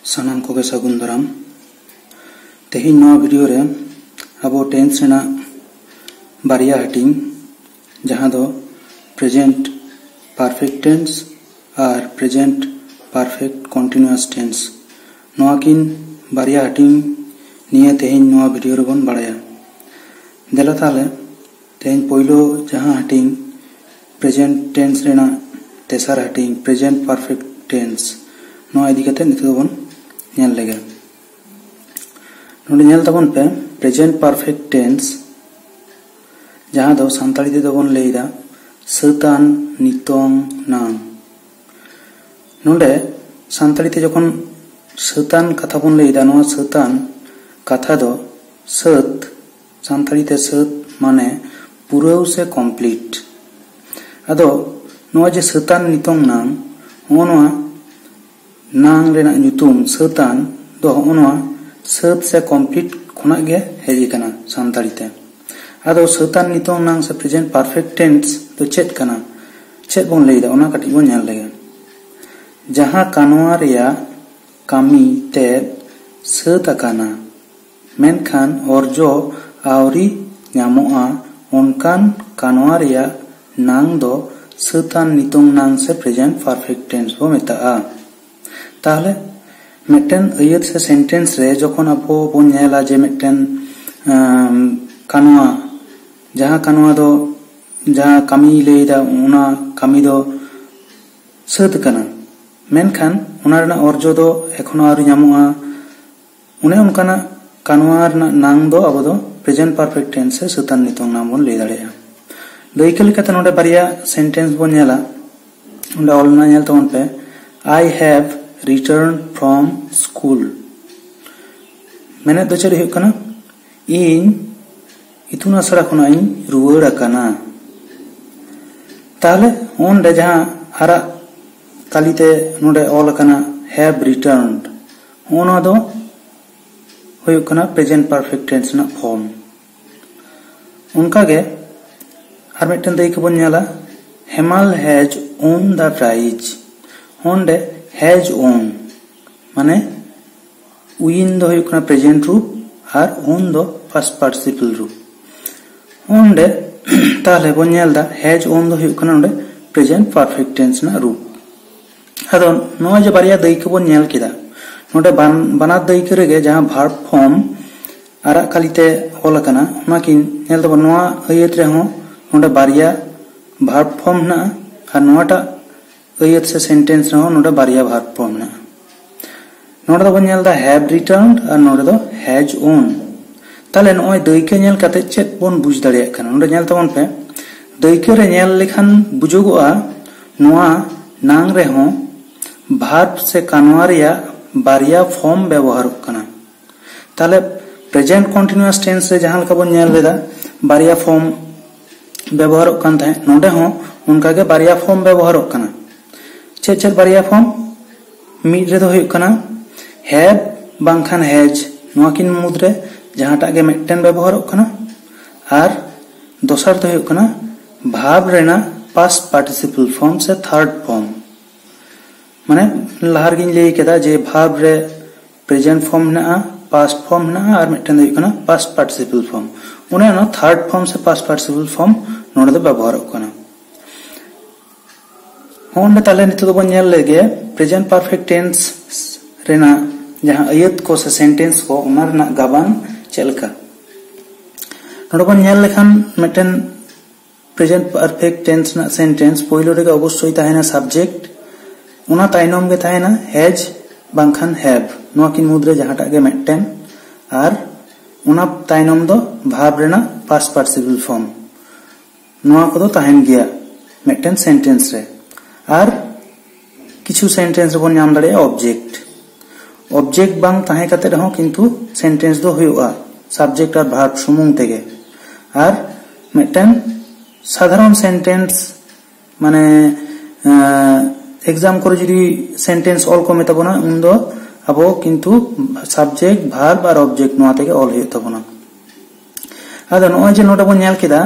सानाम कोगे सागुन दाराम तेहिं नवा वीडियो रे अबो टेंस रेना बारिया हटिंग जहां दो प्रेजेंट परफेक्ट टेंस और प्रेजेंट परफेक्ट कंटिन्यूअस टेंस नवा किन बारिया हटिंग निये तेहिं नवा वीडियो रे बन बाड़ाया देला ताले तेहिं पोइलो जहां हटिंग प्रेजेंट टेंस रेना तेसार हटिंग प्रेजेंट परफेक्ट टेंस नवा इदी कते नितो बन नेल लेगे नोडे नेल तबन पे प्रेजेंट परफेक्ट टेंस जहां दो सांताली दे बन लेइदा सतान नितोंग नाम नोडे सांताली ते जखन सतान कथा बन लेइदा नोआ सतान कथा दो सत सांताली ते सत माने पुराव से कंप्लीट अदो नोआ जे सतान नितोंग नाम ओनोआ नांग रेना नुतुम सतान दो ओनोआ सत से कंप्लीट खुना गे हेजी कना सांताली ते आदो सतान नितोंग नांग से प्रेजेंट परफेक्ट टेंस तो चेत कना चेत बोन लेइदा ओना कटि बोन नेल लेगे जहां कानवा रेया कामी ते सत अकाना मेनखान अर्जो आवरी ᱧᱟᱢᱚᱜᱼᱟ ओनकान कानवा रेया नांग दो सतान नितोंग नांग से प्रेजेंट परफेक्ट टेंस बो मेताआ ताहले मिटन अयत से सेंटेंस रे जखन अबो बोन नेला जे मिटन कानवा जहां कानवा दो जहां कामी लेदा उना कामी दो सत कना मेनखान उना रेना अर्जो दो एखोनो आरि ᱧᱟᱢᱚᱜᱼᱟ उने उनकाना कानवा रेना नांग दो अबो दो प्रेजेंट परफेक्ट टेंस से सतान नितोंग नाम बोन ले दाड़ेया लइका लेकाते नोडे बारिया सेंटेंस बोन नेला उंडा ऑलना नेल तबन पे I have return from school मेने दो चेर हुयुग कना इन इतुन आसरा खुना इन रुवाड़ आकाना ताहले ओंडे जहां आरा तालीते नोडे ऑल आकाना हैव रिटर्नड ओना दो हुयुग कना प्रेजेंट परफेक्ट टेंस ना फॉर्म उनका गे आर मिटन दैक बोन नेला हेमाल हैज ओन द प्राइज ओंडे हैज ओन माने उइन दो हुयुग कना प्रेजेंट रूप और ओन दो फर्स्ट पार्टिसिपल रूप ओंडे ताले बोन नेलदा हैज ओन दो हुयुग कना ओंडे प्रेजेंट परफेक्ट टेंस ना रूप अदो नोआ जे बारिया दैक बोन नेल केदा नोडे बाना दैक रेगे जहां वर्ब फॉर्म आरा कालीते होल कना ओना किन नेल दो नोआ अयत रे हो नोडे बारिया वर्ब फॉर्म ना और नोआटा अयत से सेंटेंस रहो नोडे बारिया वर्ब फॉर्म ना नोडे दो नेल दा हैव रिटर्नड और नोडे दो हैज ओन ताले नोय दैके नेल काते चेत बोन बुझ दाड़िया कना नोडे नेल तबन पे दैके रे नेल लेखान बुझुगोआ नोआ नांग रे हो वर्ब से कानवा रेया बारिया फॉर्म व्यवहार कना ताले प्रेजेंट कंटीन्यूअस टेंस से जहां लका बोन नेल लेदा बारिया फॉर्म व्यवहार कान थाए नोडे हो उनका के बारिया फॉर्म व्यवहार कना चेत चेत बारिया फॉर्म मिड रे दो हुयुग कना हैव बांखान हैज नोआ किन मुद्रे जहांटा गे मिटन व्यवहार कना और दोसर दो हुयुग कना भाव रेना पास्ट पार्टिसिपल फॉर्म से थर्ड फॉर्म माने लहार गिन ले केदा जे भाव रे प्रेजेंट फॉर्म ना पास्ट फॉर्म ना और मिटन दो हुयुग कना पास्ट पार्टिसिपल फॉर्म उने ना थर्ड फॉर्म से पास्ट पार्टिसिपल फॉर्म नोडे दो व्यवहार कना होंडे ताले नितो दो बन नेल लेगे प्रेजेंट परफेक्ट टेंस रेना जहां अयत को से सेंटेंस को उना रेना गाबान चेलका नोडे बन नेल लेखान मिटन प्रेजेंट परफेक्ट टेंस ना सेंटेंस पोइलो रे अवश्य ताहेना सब्जेक्ट उना ताइनोम गे ताहेना हैज बांखान हैव नोआ किन मुद्रे जहांटा गे मिटन और उना ताइनोम दो भाव रेना पास्ट पार्टिसिपल फॉर्म नोआ को दो ताहेन गया मिटन सेंटेंस रे और किछु सेंटेंस बन नाम दाड़े ऑब्जेक्ट ऑब्जेक्ट बांग ताहे कते रहो किंतु सेंटेंस दो हुयुआ सब्जेक्ट और वर्ब सुमुंग तेगे और मिटन साधारण सेंटेंस माने एग्जाम करे जदि सेंटेंस ऑल को मेताबोना उन दो अबो किंतु सब्जेक्ट वर्ब और ऑब्जेक्ट नोआ तेगे ऑल हुयु तबोना आदो नोआ जे नोडे बन नेल केदा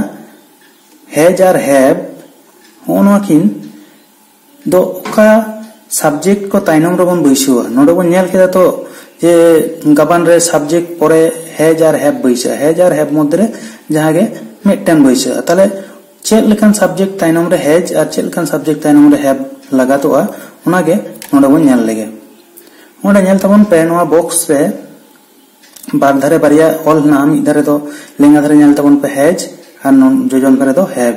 हैज और हैव ओनोआ किन दो का सब्जेक्ट को तायनम रेबन बैसवा नोडे बन नेल केदा तो जे गाबान रे सब्जेक्ट परे हैज और हैव बैसा हैज और हैव मध्य जहां गे मिटन बैसा ताले चेक लेकान सब्जेक्ट तायनम रे हैज और चेक लेकान सब्जेक्ट तायनम रे हैव लगातोआ उनागे नोडे बन नेल लेगे ओंडे नेल तबन पे नोआ बॉक्स रे बार धारे बारिया ऑल ना मिद धारे तो लेंगा धारे नेल तबन पे हैज और जोजन पे तो हैव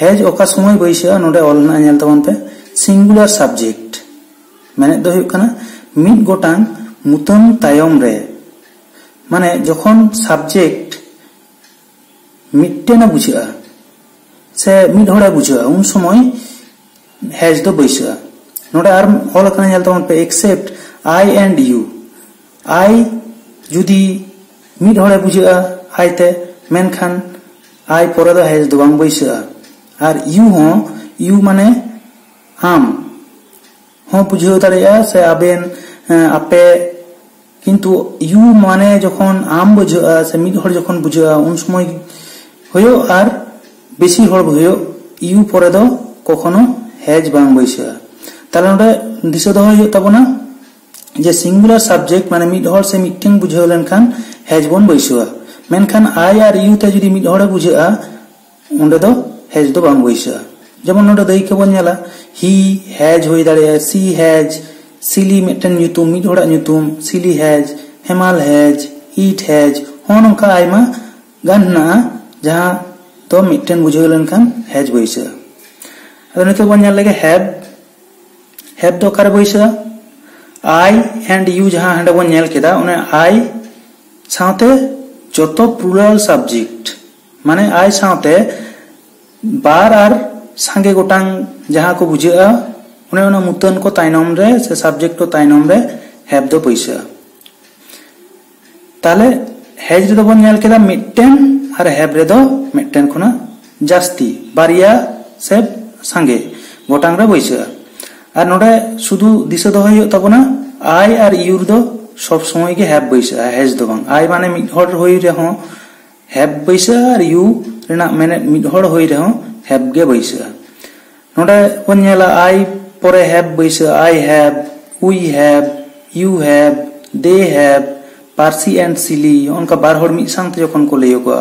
हैज ओका समय बैसा नोडे ऑल ना नेल तबन पे सिंगुलर सब्जेक्ट माने दो हुयुग कना मिद गोटांग मुतन तायम रे माने जखन सब्जेक्ट मिटटेना बुझा से मिद हड़ा बुझा उन समय हैज दो बैसा नोडे आर ऑल कना नेल तबन पे एक्सेप्ट आई एंड यू आई जुदी मिद हड़ा बुझा आई ते मेनखान आई परे दो हैज दो बांग बैसा और यू माने आम हो बुझाव दाड़ेया से आबेन आपे किंतु यू माने जखन आम बुझा से मिद हड़ जखन बुझा उन समय होयो और बेसी हड़ होयो यू परे दो कखनो हैज बांग बैसा ताले नोडे दिशा दो होयो तबना जे सिंगुलर सब्जेक्ट माने मिद हड़ से मिटिंग बुझाव लेनखान हैज बन बैसा मेनखान आई और यू ते जुदी मिद हड़ बुझा उंडे दो हैज दो बांग बैसा जेमन नोडे दई के बन नेला ही हैज होई दाड़े सी हैज सिली मिटन ᱧᱩᱛᱩᱢ मिद हड़ा ᱧᱩᱛᱩᱢ सिली हैज हेमाल हैज ईट हैज होन नोंका आयमा गान ना जहां तो मिटन बुझाव लेनखान हैज बैसा अदो नितो बन नेल लेगे हैव दो कर बैसा आई एंड यू जहां हंडे बन नेल केदा उने आई साथे जतो प्लुरल सब्जेक्ट माने आई साथे बार आर सांगे गोटांग जहां को बुझा उन्हें उन्हें मुतन को तायनम रे से सब्जेक्ट को तायनम रे हैव दो पैसा ताले हैज रे दो बन नेल केदा मिटन और हैव रे दो मिटन खुना जास्ती बारिया से सांगे गोटांग रे पैसा और नोडे शुधु दिशा दो होय तबना आई और यू दो सब समय के हैव पैसा हैज दो बांग आई माने मिड हड़ होय रे हो हैव पैसा और यू रेना माने मिड हड़ होय रे हो हैव गे बैसा नोडे बन नेला आई परे हैव बैसा I have we have you have they have पार्सी एंड सिली उनका बार हड़ मिद सांते जखन को लयो को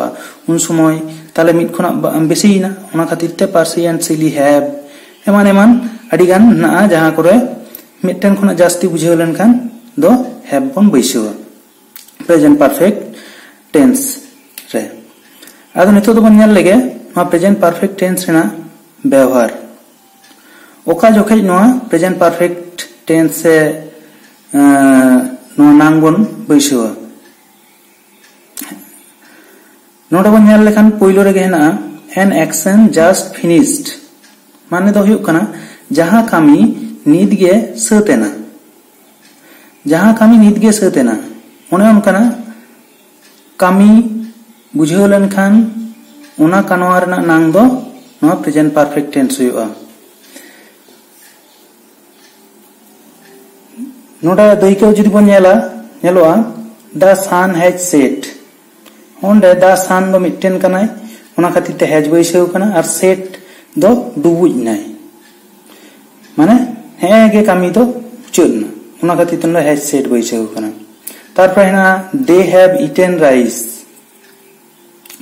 उन समय ताले मिद खना बेसिना उना खातिर ते पार्सी एंड सिली हैव एमान एमान अडी गान ना जहां करे मिटन खना जास्ती बुझाव लेनखान दो हैव बन बैसा प्रेजेंट परफेक्ट टेंस रे आदो नितो दो बन नेल लेगे प्रेजेंट परफेक्ट टेंस रेना व्यवहार ओका जोखे नोआ प्रेजेंट परफेक्ट टेंस से नोआ नांगबन बैसवा नोडे बन नेल लेखान पयलो रेगे हेना एन एक्शन जस्ट फिनिश्ड माने दो हुयुग कना जहां कामी नित गे सतेना जहां कामी नित गे सतेना ओने ओनकाना कामी बुझाव लेनखान उना कानवा रेना नांग दो नोआ प्रेजेंट परफेक्ट टेंस हुयुगा नोडा दईके जुदी बन नेलोआ द सन हैज सेट ओंडे द सन दो मिटन कनाय उना खातिर ते हैज बैसाव कना और सेट दो डुबुज नाय माने हे गे कामी दो चुना उना खातिर ते हैज सेट बैसाव कना तारपर हेना दे हैव ईटेन राइस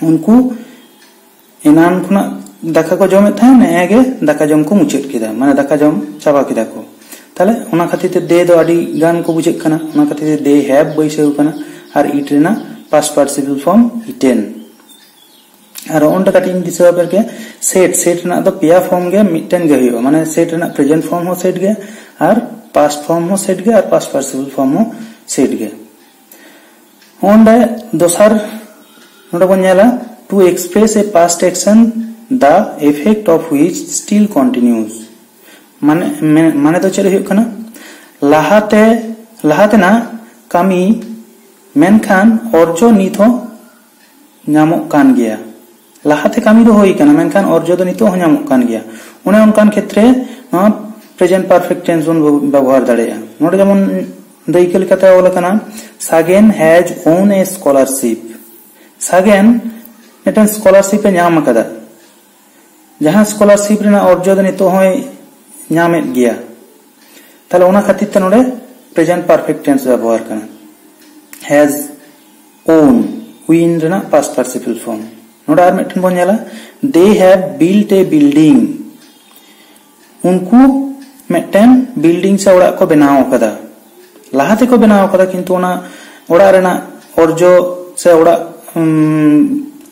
उनको एनान खुना दाका को जमे था ने गे दाका जम को मुचेत केदा माने दाका जम चाबा केदा को ताले उना खातिर ते दे दो अडी गान को बुझे कना उना खातिर ते दे हैव बैसाव कना और ईट रेना पास्ट पार्टिसिपल फॉर्म ईटेन और ओंडा काटिंग दिसवा परके सेट ना दो पिया फॉर्म गे मिटन गे होयो माने सेट ना प्रेजेंट फॉर्म हो सेट गे और पास्ट फॉर्म हो सेट गे और पास्ट पार्टिसिपल फॉर्म हो सेट गे ओंडा दोसर नोडा बन नेला to express a past action the effect of which still continues माने तो चले हुयुग कना लाहाते ना कामी मेनखान अर्जो नित हो नामक कान गया लाहाते कामी दो होई कना मेनखान अर्जो दो नित हो नामक कान गया उने उनकान क्षेत्रे प्रेजेंट परफेक्ट टेंस बन व्यवहार दाड़ेया नोडे जेमन दैके लेकाते ओला कना सागेन हैज ओन ए स्कॉलरशिप सागेन मिटन स्कॉलरशिप ए नाम कदा जहां स्कॉलरशिप रेना अर्जो दो नित होय नामेत गया ताले ओना खातिर ते नोडे प्रेजेंट परफेक्ट टेंस व्यवहार करना हैज ओन विन रेना पास्ट पार्टिसिपल फॉर्म नोडे आर मिटन बन जाला they have built a building उनको मिटन बिल्डिंग से ओड़ा को बनाव कदा लाहाते को बनाव कदा किंतु ओना ओड़ा रेना अर्जो से ओड़ा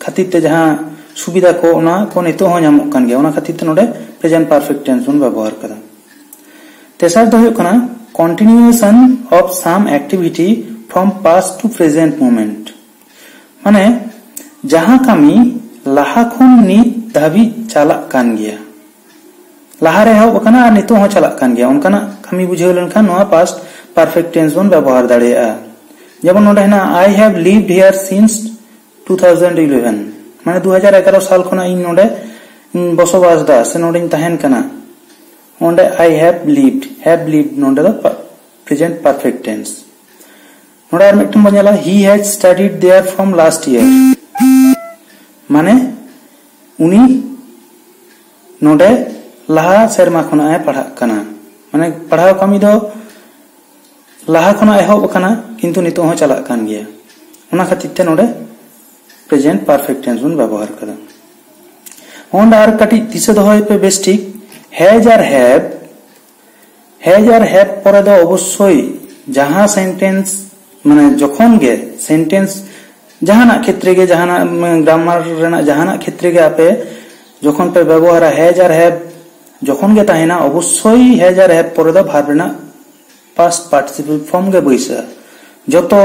खातिर ते जहां सुविधा को ओना को नितो हो ᱧᱟᱢᱚᱜ ᱠᱟᱱ ᱜᱮᱭᱟ ओना खातिर ते नोडे प्रेजेंट परफेक्ट टेंस बन व्यवहार कदा तेसार दो हुᱭᱩᱜ ᱠᱟᱱᱟ continuation of some activity from past to present moment माने जहां कमी लाहा खन नित धाबी चालक कान गया लाहा रे हब कना नितो हो चालक कान गया उनकाना कमी बुझेव लेनखान नोआ पास्ट परफेक्ट टेंस बन व्यवहार दाड़ेया जेबन नोडे ना आई हैव लिव्ड हियर सिंस 2011 माने 2011 साल खना इन नोडे बसोबास दा से नोडे तहन कना ओंडे आई हैव लिव्ड नोडे द प्रेजेंट परफेक्ट टेंस नोडे आर मिटन बनेला he has studied there from last year माने उनी नोडे लाहा सेरमा खना ए पढ़ा कना माने पढ़ाव कमी दो लाहा खना एहब कना किंतु नितो हो चला कान गया ओना खातिर ते नोडे प्रेजेंट परफेक्ट टेंस बन व्यवहार कदा ओंडे आर कटी दिसे दोहय पे बेस ठीक हैज आर हैव परे दो अवश्य जहां सेंटेंस माने जखन गे सेंटेंस जहाना क्षेत्र गे जहाना ग्रामार रेना जहाना क्षेत्र गे आपे जखन पे व्यवहार हैज आर हैव जखन गे ताहेना अवश्य हैज आर हैव परे दो भार्ब रेना पास्ट पार्टिसिपल फॉर्म गे बइसा जतो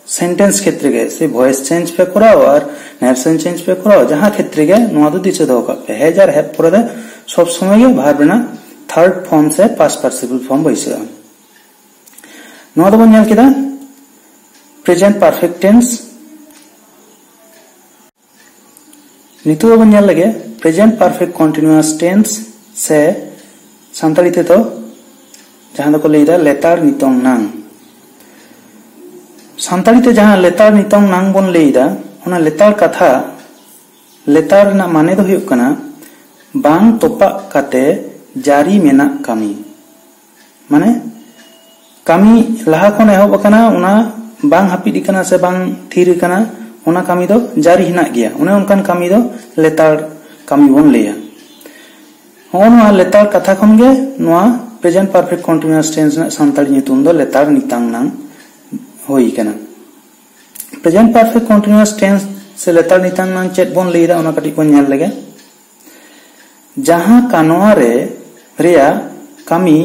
सेंटेंस क्षेत्र गे से वॉइस चेंज पे कराओ और नैरेशन चेंज पे कराओ जहां क्षेत्र गे नोआ दो दिसे दो का हैज आर हैव परे दो सब समय गे भार्ब रेना थर्ड फॉर्म से पास्ट पार्टिसिपल फॉर्म बइसा नोआ दो बन नेल केदा प्रेजेंट परफेक्ट टेंस नितो बन नेल लगे प्रेजेंट परफेक्ट कंटीन्यूअस टेंस से संताली ते तो जहां दो को लेदा लेतार नितोंग नांग संताली ते जहां लेतार नितोंग नांग बन लेदा ओना लेतार कथा लेतार ना माने दो हुयुग कना बांग तोपा काते जारी मेना कमी माने कमी लाहा खन एहब कना ओना बांग हापिद कना से बांग थीर कना ओना कमी दो जारी हिना गया ओने उनकान कमी दो लेतार कमी बन लेया ओनवा लेतार कथा खन गे नोआ प्रेजेंट परफेक्ट कंटीन्यूअस टेंस ना संताली नितुम दो लेतार नितांग नांग होई कना प्रेजेंट परफेक्ट कंटीन्यूअस टेंस से लेतार नितांग नांग चेत बन लेदा ओना कटी बन नेल लगे जहां कानोआ रे रेया कमी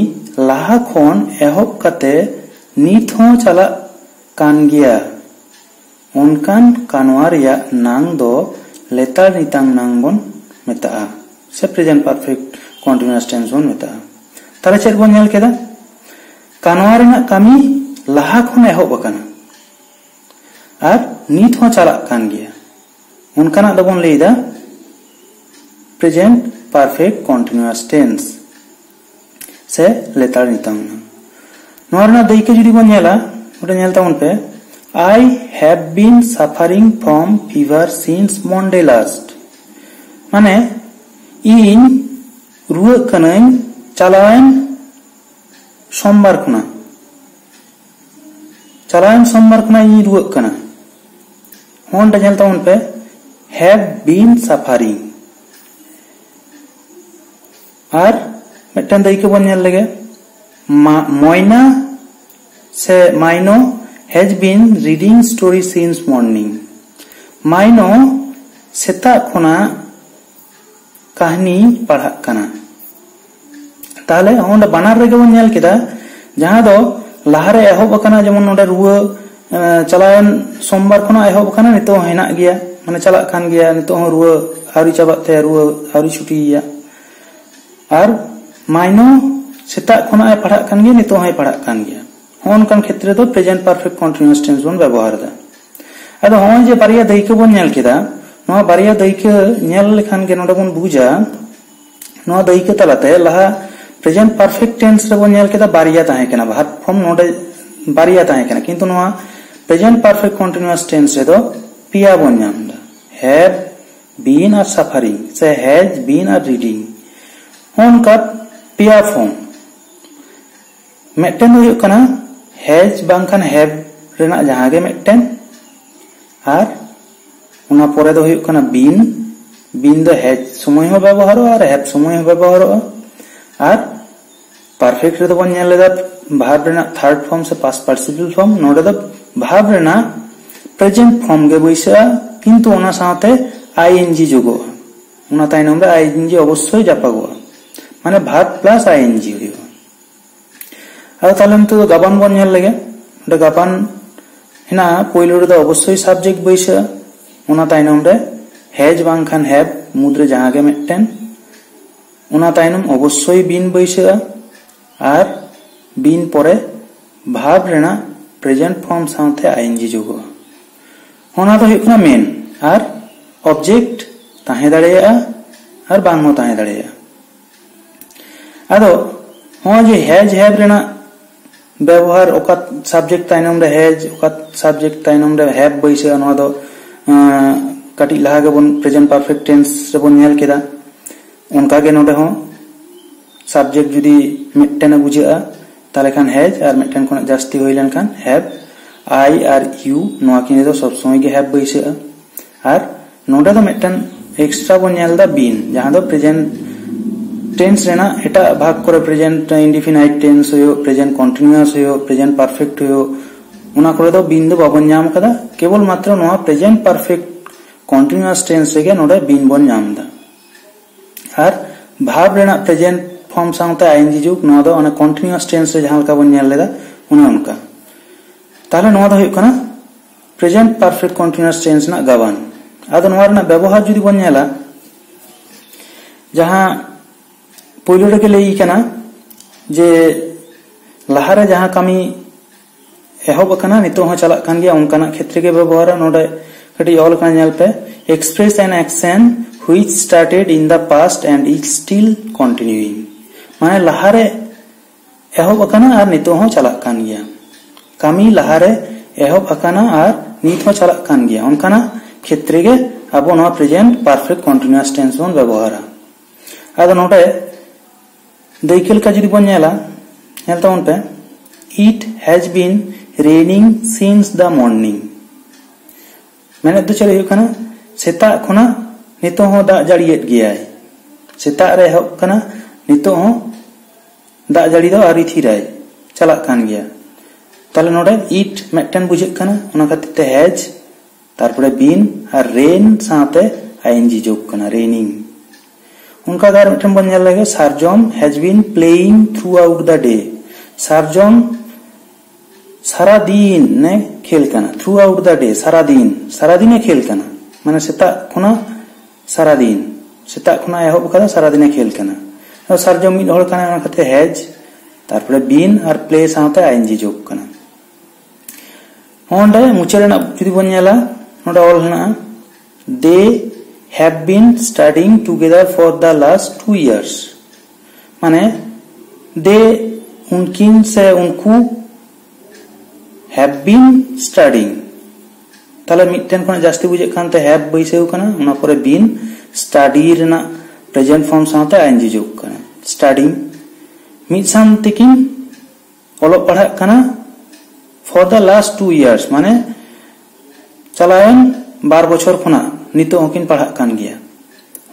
लाहा खन एहब काते नित हो चला कान गया उनकान कानोआ रेया नांग दो लेतार नितांग नांग बन मेता से प्रेजेंट परफेक्ट कंटीन्यूअस टेंस बन मेता ताले चेत बन नेल केदा कानोआ रेना कमी लाहा खन एहब कना और नित हो चला कान गया उनकाना दो बन लेदा प्रेजेंट परफेक्ट कंटीन्यूअस टेंस से लेतार नितांग नोरना देखे जुदी बन नेला ओटा नेल ताउन पे I have been suffering from fever since Monday last माने इन रुआ कनाइन चलायन सोमवार खना इन रुआ कना होंडा नेल ताउन पे हैव बीन सफरिंग और मिटन दाई के बन नेल लगे मोइना से माइनो has been reading story since morning माइनो सेता खना कहानी पढ़ा कना ताले होंडा बनार रे बन नेल केदा जहां दो लाहारे एहब कना जेमन नोडे रुआ चलायन सोमवार खना एहब कना नितो हेना गया माने चला कान गया नितो रुआ आउरी चाबाते रुआ आउरी छुटीया और माइनो सेता खना ए पढ़ा कान गया नितो है पढ़ा कान गया होन कान क्षेत्र दो प्रेजेंट परफेक्ट कंटीन्यूअस टेंस बन व्यवहार दा अदो होन जे बारिया दायिके बन नेल केदा नोआ बारिया दायिके नेल लेखान गे नोडे बन बुझा नोआ दायिके तलाते लहा प्रेजेंट परफेक्ट टेंस रे बन नेल केदा बारिया ताहे केना भार्ब फॉर्म नोडे बारिया ताहे केना किंतु नोआ प्रेजेंट परफेक्ट कंटीन्यूअस टेंस रे दो पिया बन नामदा हैव बीन आर सफरिंग से हैज बीन आर रीडिंग होन का पिया फॉर्म मिट्टन हुई कना हैज बांखान हैव रेना जहां गे मिट्टन और उना पोरे दो हुई कना बीन दो हैज समय हो व्यवहारो और हैव समय हो व्यवहारो और परफेक्ट रे दो बन नेल लेदा भार्ब रेना थर्ड फॉर्म से पास्ट पार्टिसिपल फॉर्म नोडे दो भार्ब रेना प्रेजेंट फॉर्म गे बइसा किंतु उना साथे आईएनजी जोगो उना ताइनम रे आईएनजी अवश्य जापागो माने भार्ब प्लस आईएनजी हुई और ताले तो गाबान बन नेल लगे ओडे गाबान हिना पयलो रे दो अवश्य सब्जेक्ट बइसा उना ताइनम रे हैज बांखान हैव मुद्रे जहां गे मिट्टन उना ताइनम अवश्य बीन बइसा और बीन परे भार्ब रेना प्रेजेंट फॉर्म साथे आईएनजी जोगो होना तो हुई मेन और ऑब्जेक्ट ताहे दाड़ेया और बांग हो ताहे दाड़ेया आदो हो जे हैज हैव रेना व्यवहार ओका सब्जेक्ट ताइनम रे हैज ओका सब्जेक्ट ताइनम रे हैव बइसे न दो कटी लहा गे बन प्रेजेंट परफेक्ट टेंस रे बन नेल केदा उनका गे नोडे हो सब्जेक्ट जुदी मिट्टन बुझा ताले खान हैज और मिट्टन कोन जास्ती होई लन खान हैव आई और यू नोआ किने दो सब समय गे हैव बइसे और नोडे दो मिट्टन एक्स्ट्रा बन नेल दा बीन जहां दो प्रेजेंट टेंस रेना एटा भाग करे प्रेजेंट इंडेफिनाइट टेंस होयो प्रेजेंट कंटीन्यूअस होयो प्रेजेंट परफेक्ट होयो उना करे दो बीन दो बाबन नाम कदा केवल मात्र नोआ प्रेजेंट परफेक्ट कंटीन्यूअस टेंस रेगे नोडे बीन बन नाम दा और भार्ब रेना प्रेजेंट फॉर्म साथे आईएनजी जुग नोआ दो अने कंटीन्यूअस टेंस रे जहां लका बन नेल लेदा उना उनका ताले नोआ दो हुई कना प्रेजेंट परफेक्ट कंटीन्यूअस टेंस ना गाबान आदो नोआ रेना व्यवहार जुदी बन नेला जहां पहले रे लई कना जे लहारे जहां कमी एहब कना नितो हो चला कान गया उनका क्षेत्र के व्यवहार नोडे कटी ऑल का नेल पे express an action which started in the past and is still continuing माने लहारे एहब कना और नितो हो चला कान गया कमी लहारे एहब कना और नित हो चला कान गया उनका क्षेत्र के अब नो प्रेजेंट परफेक्ट कंटीन्यूअस टेंस बन व्यवहार आदो नोडे दाइकेल का जुदी बन नेला नेल ताउन पे it has been raining since the morning मैंने तो चले हुई कना सेता खना नितो हो दा जड़ियत गया है सेता रे हो कना नितो हो दा जड़ी दो आरी थी राय चला कान गया ताले नोडे इट मेटन बुझे कना उना खातिर ते हैज तारपरे बीन और रेन साथे आईएनजी जोग कना रेनिंग उनका गार मिटन बन नेल लगे सारजम has been playing throughout the day सारजम सारा दिन ने खेल कना थ्रू आउट द डे सारा दिन खेल कना माने सेता खुना सारा दिन सेता खुना एहब कदा सारा दिन खेल कना और सारजम मिड होड़ कना खाते हैज तारपरे बीन और प्ले साथे आईएनजी जोग कना होंडे मुचेरना जुदी बन नेला नोडा ऑल हना दे have been studying together for the last 2 years माने they उनकिन से उनको have been studying ताले मिटन कोन जास्ती बुझे खानते have बइसेउ कना उना परे been study रेना प्रेजेंट फॉर्म साथे आईएनजी जोग कना studying मिट सामतिकिन ओलो पढ़ा कना for the last 2 years माने चलायन 12 बछर खुना नितो हकिन पढ़ा कान गया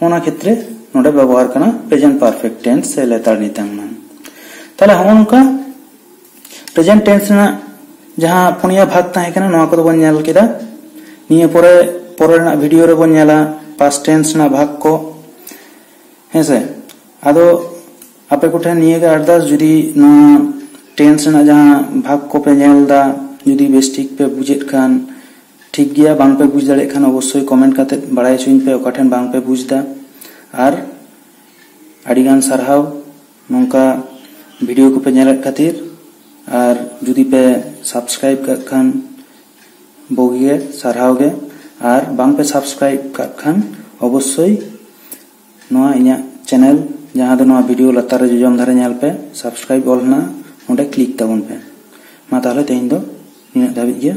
होना क्षेत्र नोडे व्यवहार कना प्रेजेंट परफेक्ट टेंस से लेतार नितांग मान ताले होनका प्रेजेंट टेंस ना जहां पुनिया भाग ताहे कना नोआ को बन नेल केदा निये परे ना वीडियो रे बन नेला पास्ट टेंस ना भाग को हेसे आदो आपे कोठे निये गे अरदास जुदी ना टेंस ना जहां भाग को पे नेलदा जुदी बेस्टिक पे बुझेत खान ठीक गया बांग पे बुझ दाड़े खान अवश्य कमेंट काते बड़ाय सुइन पे ओकाठन बांग पे बुझदा और आडिगान सरहाव नोंका वीडियो को पे नेल खातिर और जुदी पे सब्सक्राइब का खान बोगे सरहाव गे और बांग पे सब्सक्राइब का खान अवश्य नोआ इना चैनल जहां दो नोआ वीडियो लतार जोजम धारे नेल पे सब्सक्राइब ऑल ना ओंडे क्लिक ताबन पे मा ताहले तेहिन दो निना धाबि गे।